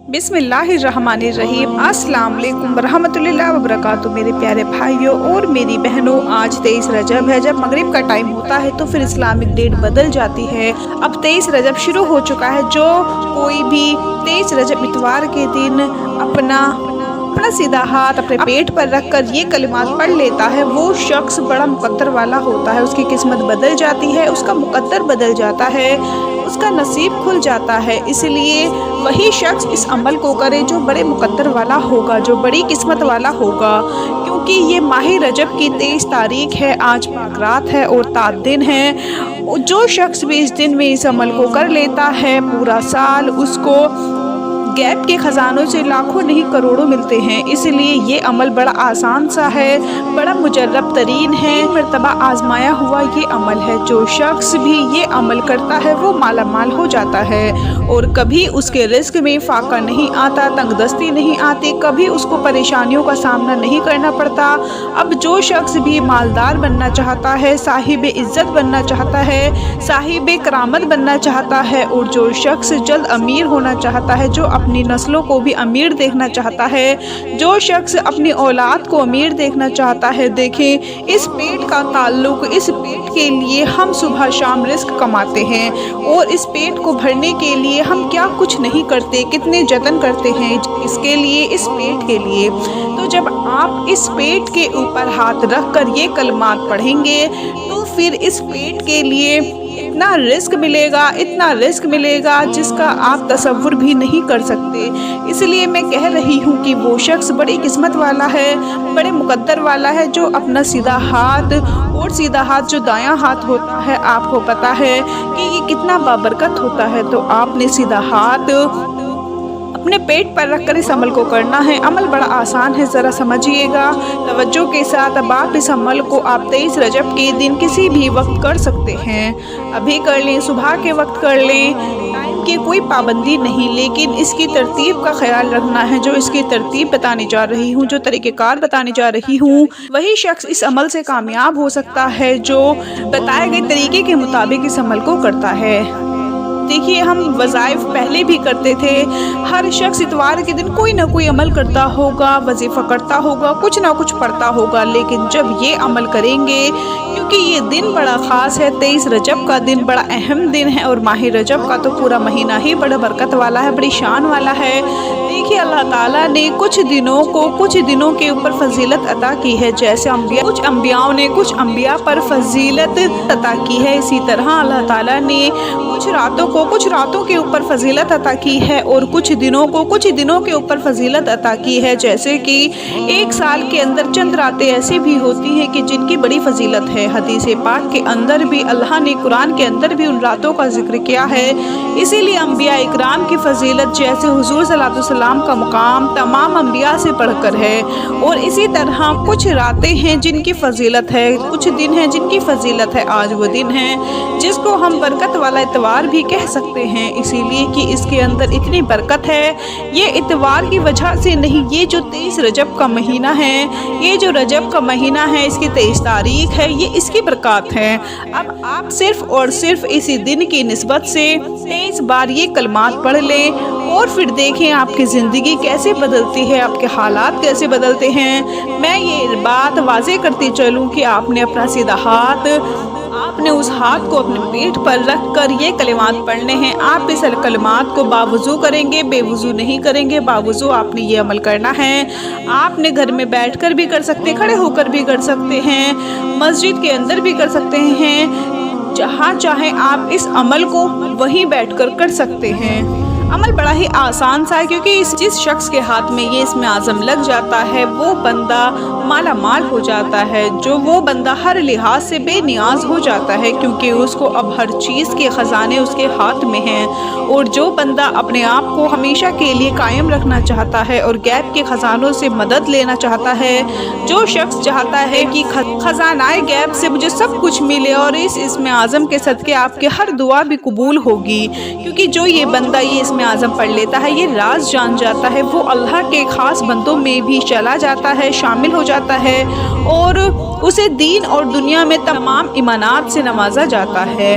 बिस्मिल्लाहिर्रहमानिर्रहीम। अस्सलाम वालेकुम वरहमतुल्लाहि वबरकातुहू। मेरे प्यारे भाइयों और मेरी बहनों, आज 23 रजब है। जब मगरिब का टाइम होता है तो फिर इस्लामिक डेट बदल जाती है। अब 23 रजब शुरू हो चुका है। जो कोई भी 23 रजब इतवार के दिन अपना सीधा हाथ अपने पेट पर रखकर ये कलिमात पढ़ लेता है, वो शख्स बड़ा मुकद्दर वाला होता है। उसकी किस्मत बदल जाती है, उसका मुकद्दर बदल जाता है, उसका नसीब खुल जाता है। इसलिए वही शख्स इस अमल को करे जो बड़े मुकद्दर वाला होगा, जो बड़ी किस्मत वाला होगा। क्योंकि ये माह रजब की 23 तारीख है, आज पाक रात है और तात दिन है। जो शख्स भी इस दिन में इस अमल को कर लेता है, पूरा साल उसको गैब के ख़जानों से लाखों नहीं करोड़ों मिलते हैं। इसलिए ये अमल बड़ा आसान सा है, बड़ा मुजर्रब तरीन है, मरतबा आजमाया हुआ ये अमल है। जो शख्स भी ये अमल करता है वो माला माल हो जाता है और कभी उसके रिस्क में फाका नहीं आता, तंगदस्ती नहीं आती, कभी उसको परेशानियों का सामना नहीं करना पड़ता। अब जो शख्स भी मालदार बनना चाहता है, साहिब इज़्ज़त बनना चाहता है, साहिब करामत बनना चाहता है और जो शख्स जल्द अमीर होना चाहता है, जो अपनी नस्लों को भी अमीर देखना चाहता है, जो शख्स अपनी औलाद को अमीर देखना चाहता है। देखें, इस पेट का ताल्लुक, इस पेट के लिए हम सुबह शाम रिस्क कमाते हैं और इस पेट को भरने के लिए हम क्या कुछ नहीं करते, कितने जतन करते हैं इसके लिए, इस पेट के लिए। तो जब आप इस पेट के ऊपर हाथ रख कर ये कलमात पढ़ेंगे तो फिर इस पेट के लिए इतना रिस्क मिलेगा, इतना रिस्क मिलेगा जिसका आप तसव्वुर भी नहीं कर सकते। इसलिए मैं कह रही हूँ कि वो शख्स बड़ी किस्मत वाला है, बड़े मुकद्दर वाला है, जो अपना सीधा हाथ, और सीधा हाथ जो दायां हाथ होता है, आपको पता है कि ये कितना बाबरकत होता है। तो आपने सीधा हाथ अपने पेट पर रखकर इस अमल को करना है। अमल बड़ा आसान है, ज़रा समझिएगा तवज्जो के साथ। अब आप इस अमल को आप 23 रजब के दिन किसी भी वक्त कर सकते हैं। अभी कर लें, सुबह के वक्त कर लें, टाइम की कोई पाबंदी नहीं, लेकिन इसकी तरतीब का ख्याल रखना है। जो इसकी तरतीब बताने जा रही हूँ, जो तरीक़ेकार बताने जा रही हूँ, वही शख्स इस अमल से कामयाब हो सकता है जो बताए गए तरीके के मुताबिक इस अमल को करता है। देखिए, हम वज़ाइफ पहले भी करते थे। हर शख्स इतवार के दिन कोई ना कोई अमल करता होगा, वजीफ़ा करता होगा, कुछ ना कुछ पढ़ता होगा। लेकिन जब ये अमल करेंगे, क्योंकि ये दिन बड़ा ख़ास है, 23 रजब का दिन बड़ा अहम दिन है और माह रजब का तो पूरा महीना ही बड़ा बरकत वाला है, बड़ी शान वाला है। देखिए, अल्लाह ताला ने कुछ दिनों को कुछ दिनों के ऊपर फजीलत अता की है। जैसे कुछ अम्बियाओं ने कुछ अम्बिया पर फजीलत अता की है, इसी तरह अल्लाह ताला ने कुछ रातों के ऊपर फजीलत अता की है और कुछ दिनों के ऊपर फजीलत अता की है। जैसे कि एक साल के अंदर चंद रातें ऐसी भी होती हैं कि जिनकी बड़ी फजीलत है। हदीस पाक के अंदर भी, अल्लाह ने कुरान के अंदर भी उन रातों का जिक्र किया है। इसीलिए अम्बिया इकराम की फजीलत, जैसे हुजूर सल्लल्लाहु अलैहि वसल्लम का मुकाम तमाम अम्बिया से बढ़कर है। और इसी तरह कुछ रातें हैं जिनकी फजीलत है, कुछ दिन हैं जिनकी फजीलत है। आज वो दिन है जिसको हम बरकत वाला इतवार भी कह सकते हैं, इसीलिए कि इसके अंदर इतनी बरकत है। ये इतवार की वजह से नहीं, ये जो 23 रजब का महीना है, ये जो रजब का महीना है, इसकी 23 तारीख है, ये इसकी बरकत है। अब आप सिर्फ और सिर्फ इसी दिन की निस्बत से 23 बार ये कलमात पढ़ लें और फिर देखें आपकी ज़िंदगी कैसे बदलती है, आपके हालात कैसे बदलते हैं। मैं ये बात वाज़ेह करती चलूँ कि आपने अपना सीधा हाथ, आपने उस हाथ को अपने पेट पर रख कर ये कलिमात पढ़ने हैं। आप इस कलिमात को बावुज़ू करेंगे, बेवुज़ू नहीं करेंगे, बावुज़ू आपने ये अमल करना है। आपने घर में बैठकर भी कर सकते हैं, खड़े होकर भी कर सकते हैं, मस्जिद के अंदर भी कर सकते हैं, जहाँ चाहे आप इस अमल को वहीं बैठकर कर सकते हैं। अमल बड़ा ही आसान सा है, क्योंकि जिस शख्स के हाथ में ये इसमें आज़म लग जाता है वो बंदा माला माल हो जाता है। जो वो बंदा हर लिहाज से बेनियाज हो जाता है, क्योंकि उसको अब हर चीज़ के ख़जाने उसके हाथ में हैं। और जो बंदा अपने आप को हमेशा के लिए कायम रखना चाहता है और गैब के ख़जानों से मदद लेना चाहता है, जो शख्स चाहता है कि ख़जानाए गैब से मुझे सब कुछ मिले और इसमें आज़म के सदक़े आपके हर दुआ भी कबूल होगी, क्योंकि जो ये बंदा ये इसमें आज़म पढ़ लेता है, ये राज जान जाता है, वो अल्लाह के ख़ास बंदों में भी चला जाता है, शामिल हो जाता है और उसे दीन और दुनिया में तमाम ईमानात से नवाजा जाता है।